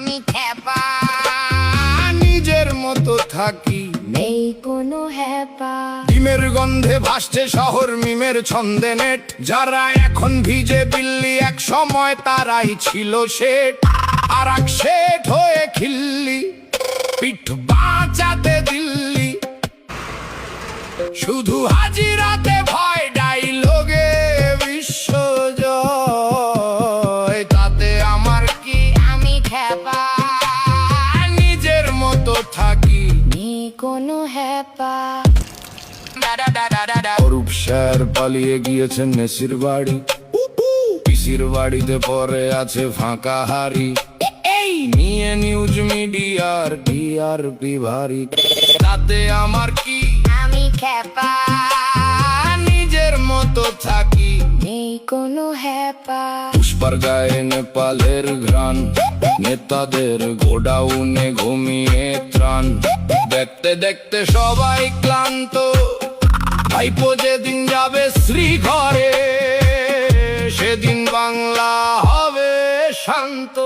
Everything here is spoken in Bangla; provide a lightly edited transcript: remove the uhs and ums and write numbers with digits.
আমি খ্যাপা, নিজের মতো থাকি, নেই কোনো হ্যাপা। ডিমের গন্ধে ভাসছে শহর, মিমের ছন্দে নেট। যারা এখন ভিজে বিল্লি, এক সময় তারাই ছিল শেঠ। আর এক শেঠ হয়ে খিল্লি, পিঠ বাঁচাতে দিল্লি। শুধু হাজিরাতে ভয়, ডাইলগে বিশ্বজয়। তাতে আমার কি, আমি খ্যাপা, নিজের মতো থাকি। নেই কোনো হ্যাপা। অরূপ স্যার পালিয়ে গিয়েছেন মেসির বাড়ি, পিসির বাড়িতে পরে আছে ফাঁকা হাড়ি। এই নিয়ে নিউজ মিডিয়ার ডিআরপি ভারী। তাতে আমার কি, আমি খ্যাপা, নিজের মতো থাকি। নেই কোনো হ্যাপা। পুষ্পার গায়ে নেপালের ঘ্রাণ, নেতাদের গোডাউনে ঘুমিয়ে ত্রাণ। দেখতে দেখতে সবাই ক্লান্ত, ভাইপো যেদিন যাবে শ্রীঘরে, সেদিন বাংলা হবে শান্ত।